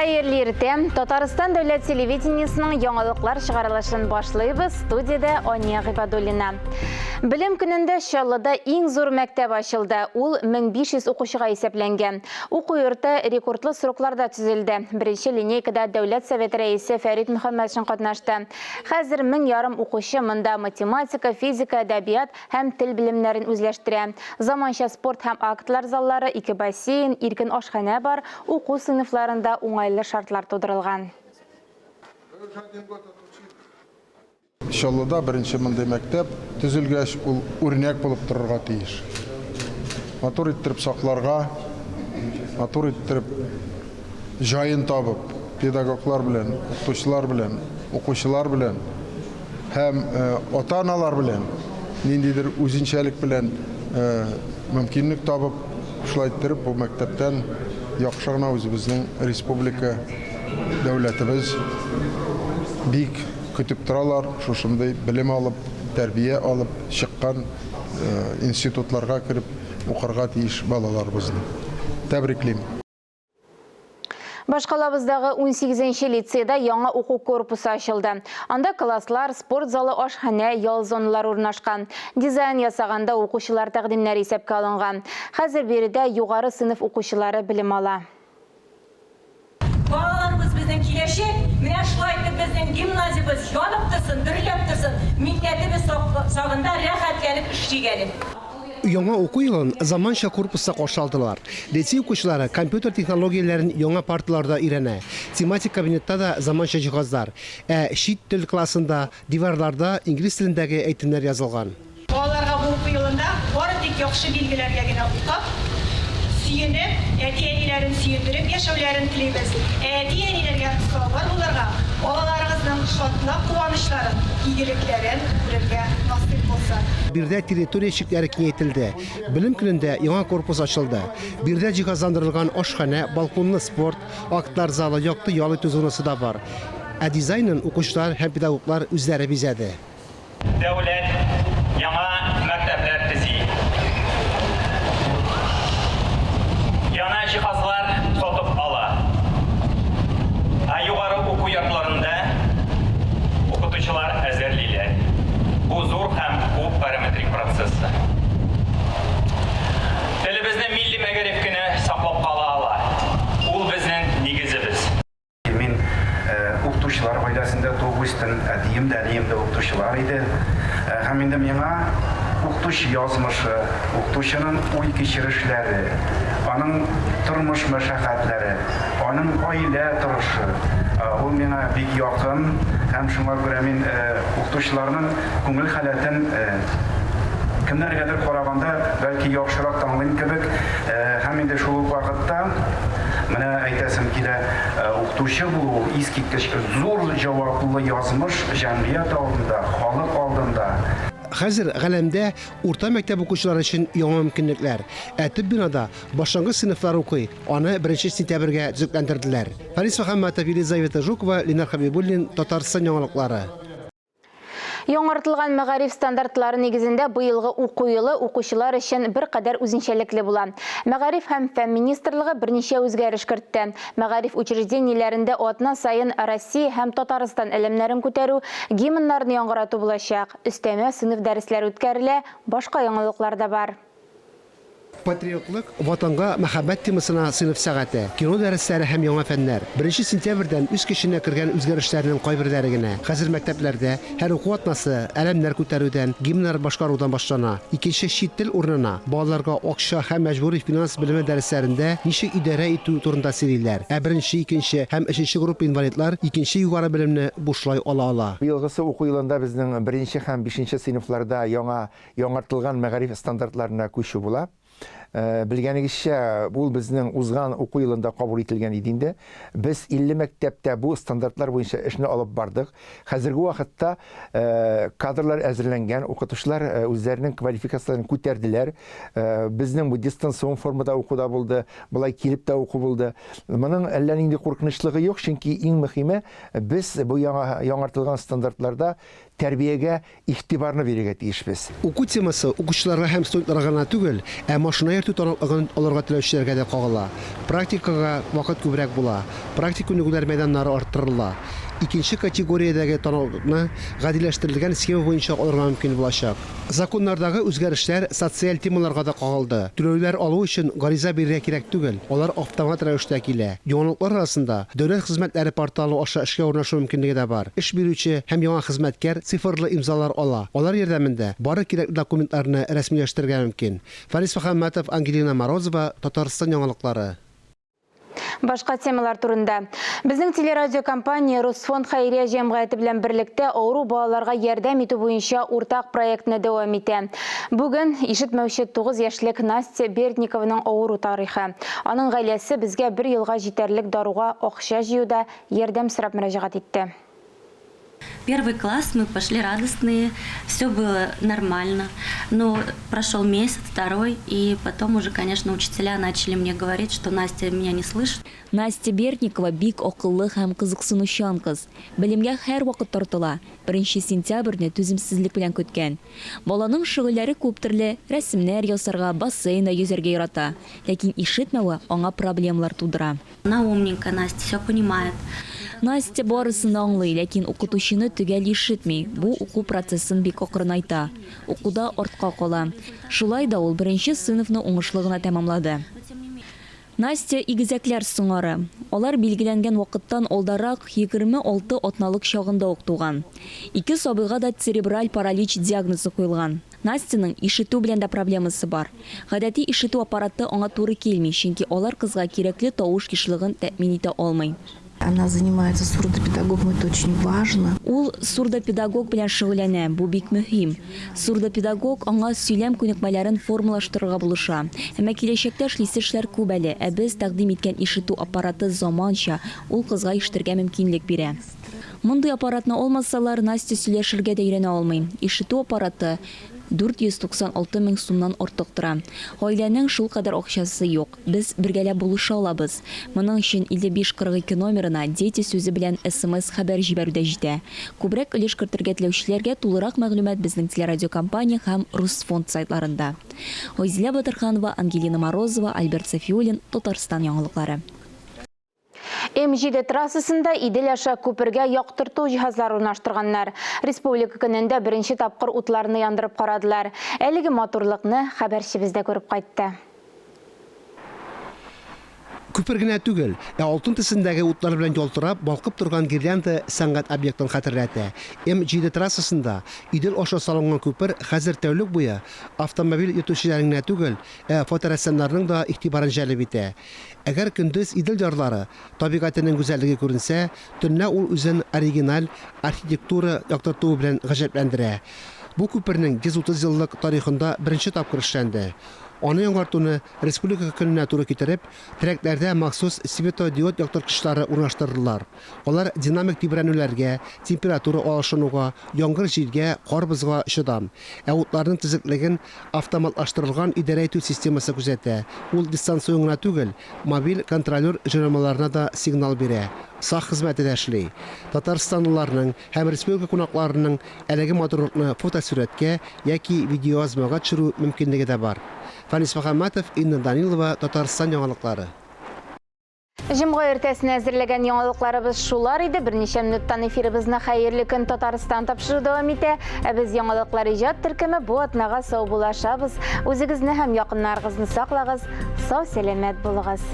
Xeyirli ertem, Tataristan Dövlət Televideniyasının yanılıqlar çıгарылышын başlayıbız. Studiyada Aniya Gibadulina. Bilim günündə Şallıda eng zor məktəb açıldı. Ул 1500 oxuşuğa hesablangan. Oxu yurti rekordlu sroklarda tüzüldü. Birinci lineykada Dövlət Sovet rəisi Fərid Muhammadşin qatnaşdı. Hazır 1000 oxucu mında matematika, fizika, ədəbiyyat həm til bilimlərini özləşdirə. Zamanşa sport həm aktlar zalları, 2 baseyn, erkin aşxana var. Oxu sınıflarında oңайлы şartlar tудырылған. Şallıda birinci mınдай məktəb tüzülgəş örnek болып тұрырға тиіш. Motor ettirip saqlarga, motor ettirip жайын табып, pedagoglar bilen, оқушылар bilen, hem ota-analar bilen, nindidir özünçəlik bilen mümkünlük табып, şulay ettirip bu məktəbdən yaxşıqna özümüzün Respublika devletimiz bik kütüp turalar, şuşunday bilim alıp, terbiye alıp, çıkan institutlarga kirip, okurga tiyiş balalarımızın. Təbrikliyim. Başqalabızдағы 18-ci liseyda яңа oxu korpusu açıldı. Anda klaslar, sport zalı, aşxana, yol zonalar ornaşqan. Dizayn yasağında oxuşular təqdimləri hesabqa alınğan. Hazır beridə yuqarı sınıf oxuşuları bilim ala. Balalarımız bizden kileşik, mine şulaydı bizden gimnaziyimiz yanıp tırsın, dürülüp tırsın, minnetimiz sağında rahat gelip işçi gelin. Яңа уку йылын заманча корпуста каршылдылар. Лицей укучылары компьютер технологияларын яңа парталарда өйрәнә. Тематик кабинетта да заманча җиһазлар. Чит тел классында, диварларда инглиз телендәге әйтемнәр язылган. Балаларга бу уку йылында бары тик яхшы билгеләргә генә укып, сөенеп, әти-әниләрен сөендереп яшәүләрен телибез. Әти-әниләргә саулар булырга, балаларыгызның шатлык, куанычларын, игелекләрен күрергә насыйп булса. Birdə territoriya eşikləri kengaytildi. Bilim günündə яңа korpus açıldı. Birdə cihazlandırılgan aşxana, balkonlu sport, aktlar zalı, yaktı yalı tüzünüsü da var. Dizaynın oxucular həm pedagoglar üzləri bizədi. Dövlət яңа məktəblər tizi. Яңа cihazlar satıb ala. Yuqarı oxu yurtlarında oxutucular əzərləyirlər. Bu zor həm bu parametrik prosesdir. Dilimizni milli məğrifkini saxlab qala ala. Ул bizning negizimiz. Мен оқытушылар пайдасында 9 тен әдиемдә оқытушылар иде. Һәм инде миңа оқытушы язмышы, оқытушының ой кичерешләре, аның тормыш мәшәкатьләре, аның гаилә торышы, ул миңа бик якын. Һәм шуңа күрә мин оқытушыларның күңел халәтен кемнәргәдер караганда бәлки яхшырак таңлыйм кебек. Һәм инде шул вакытта менә әйтәсем килә, оқытучы булу искиткеч зур җаваплы язмыш җәмгыять алдында, халык алдында. Хәзер галәмдә урта мәктәп укучылары өчен яңа мөмкинлекләр. Төп бинада башлангыч сыйныфлар укый. Аны 1 сентябрьгә төзекләндерделәр. Фарис Мөхәммәтов, Елизавета Жукова, Ленар Хәбибуллин, Татарстан яңалыклары. Яңартылган мәгариф стандартлары негізінде быелгы уку йылы укучылар өчен бер кадәр үзенчәлекле була. Мәгариф һәм фән министрлыгы берничә үзгәреш кертте. Мәгариф учреждениеләрендә атна сайын Россия һәм Татарстан элемнәрен күтәрү, гимннарны яңгырату булачак. Өстәмә сыйныф дәресләре үткәрелә, башка яңалыклар да бар. Патриотлык, ватанга мәхәббәт темасына сыйныф сәгате, кино дәресләре һәм яңа фәннәр. 1 сентябрьдән үз көченә кергән үзгәрешләрнең кайберләре генә. Хәзер мәктәпләрдә һәр уку атнасы әлемнәр күтәрүдән, гимннар башкарудан башлана. Икенче чит тел урынына балаларга акча һәм мәҗбүри финанс белеме дәресләрендә ничек идарә итү турында сөйлиләр. Беренче, икенче һәм өченче группа инвалидлар икенче югары белемне бушлай ала. Быелгысы уку йылында безнең 1 һәм 5 сыйныфларда яңартылган мәгариф стандартларына күчү була. Белгәнегезчә, бу безнең узган уку йылында кабул ителгән иде инде. Без 50 мәктәптә бу стандартлар буенча эшне алып бардык. Хәзерге вакытта кадрлар әзерләнгән, укытучылар үзләренең квалификацияларын күтәрделәр. Безнең бу дистанцион формада укуда булды, булай килеп тә уку булды. Моның әллә нинди куркынычлыгы юк, чөнки иң мөһиме без бу яңартылган стандартларда тәрбиягә игътибарны бирергә тиешбез. Уку темасы укучыларга һәм студентларга гына түгел, машина ертү таныклыгын алырга теләүчеләргә дә кагыла. Практикага вакыт күбрәк була. Практик күнегүләр мәйданнары арттырыла. Икенче категориядәге таныклыкны гадиләштерелгән схема буенча алырга мөмкин булачак. Законнардагы үзгәрешләр социаль темаларга да кагылды. Түләүләр алу өчен гариза бирергә кирәк түгел. Алар автомат рәвештә килә. Яңалыклар арасында дәүләт хезмәтләре порталы аша эшкә урнашу мөмкинлеге дә бар. Эш бирүче һәм яңа хезмәткәр цифрлы имзалар ала. Алар ярдәмендә бары кирәкле документларны рәсмиләштерергә мөмкин. Фарис Мөхәммәтов, Ангелина Морозова, Татарстан яңалыклары. Башка темалар турында. Безнең телерадиокомпания Русфонд хәйрия җәмгыяте белән берлектә авыру балаларга ярдәм итү буенча уртак проектны дәвам итә. Бүген ишетмәүче 9 яшьлек Настя Бердникованың авыру тарихы. Аның гаиләсе безгә 1 елга җитәрлек даруга акча җыюда ярдәм сорап мөрәҗәгать итте. Первый класс мы пошли радостные, все было нормально, но прошел месяц, второй, и потом уже, конечно, учителя начали мне говорить, что Настя меня не слышит. Настя Бердникова бик акыллы һәм кызыксынучан кыз. Белемгә һәр вакыт тартыла. 1 сентябрьне түземсезлек белән көткән. Баланың шөгыльләре күп төрле, рәсемнәр ясарга, бассейнда йөзәргә ярата. Ләкин ишетмәве аңа проблемалар тудыра. Она умненькая, Настя все понимает. Настя барысын аңлый, ләкин укытучыны төгәл ишетми. Бу уку процессын бик акрынайта. Укуда артка кала. Шулай да ул 1 сыйныфны уңышлы гына тәмамлады. Настя игезәкләр соңары. Алар билгеләнгән вакыттан алдарак 26 атналык чагында ук туган. 2 сабыйга да церебраль паралич диагнозы куелган. Настяның ишетү белән дә проблемасы бар. Гадәти ишетү аппараты аңа туры килми, чөнки алар кызга кирәкле тавыш кишлыгын тәэмин итә алмый. Она занимается сурдопедагогом, это очень важно. Ул сурдопедагог белән шөгыльләнә, бу бик мөһим. Сурдопедагог аңа сөйләм күнекмәләрен формалаштырырга булыша. Әмма киләчәктә эшлисе эшләр күп әле, ә без тәкъдим иткән ишетү аппараты заманча ул кызга ишетергә мөмкинлек бирә. Мондый аппаратны алмасалар, Настя сөйләшергә дә өйрәнә алмый. Ишетү аппараты 496 мең сумнан артык тора. Гаиләнең шул кадәр акчасы юк. Без бергәләп булыша алабыз. Моның өчен 5542 номерына дети сүзе белән SMS хәбәр җибәрүдә җитә. Күбрәк өлеш кертергә теләүчеләргә тулырак мәгълүмат безнең телерадиокомпания һәм Русфонд сайтларында. Гайзилә Батырханова, Ангелина Морозова, Альберт Сафиуллин, Татарстан яңалыклары. М7 трассасында Идел аша күпергә яктырту җиһазлары урнаштырганнар. Республика көнендә 1 тапкыр утларны яндырып карадылар. Әлеге матурлыкны хәбәрчебездә күреп кайтты. Күпер генә түгел, алтын төсендәге утлар белән ялтырап, балкып торган гирлянда сәнгать объектын хәтерләтә. М7 трассасында Идел аша салынган күпер хәзер тәүлек буе автомобиль йөртүчеләренә генә түгел, фоторәссамнарның да игътибарын җәлеп итә. Әгәр көндез Идел ярлары табигатының гүзәллеге күренсә, төнлә ул үзен оригиналь архитектура яктыртуы белән гаҗәпләндерә. Бу күпернең 130 еллык тарихында 1 тапкыр эшләнде. Аны яңартуны республика көненә туры китереп, терәкләрдә махсус светодиод яктырткычлары урнаштырдылар. Алар динамик тибрәнүләргә, температура алышынуга, яңгыр җилгә, кар бозга чыдам. Утларның төзеклеген автоматлаштырылган идарә итү системасы күзәтә. Ул дистанцион гына түгел, мобиль контролер җырларына да сигнал бирә. Сах хезмәте дә эшли. Татарстанлыларның һәм республика кунакларының әлеге матурлыкны фотосурәткә яки видеоязмага төшерү мөмкинлеге дә бар. Фарис Мөхәммәтов, Инна Данилова, Татарстан яңалыклары. Җомга иртәсенә әзерләгән яңалыкларыбыз шулар иде. Берничә минуттан эфирыбызны хәерле көн Татарстан тапшыру дәвам итә. Ә без яңалыклар иҗат төркеме бу атнага сау булашабыз. Үзегезне һәм якыннарыгызны саклагыз. Сау сәламәт булыгыз.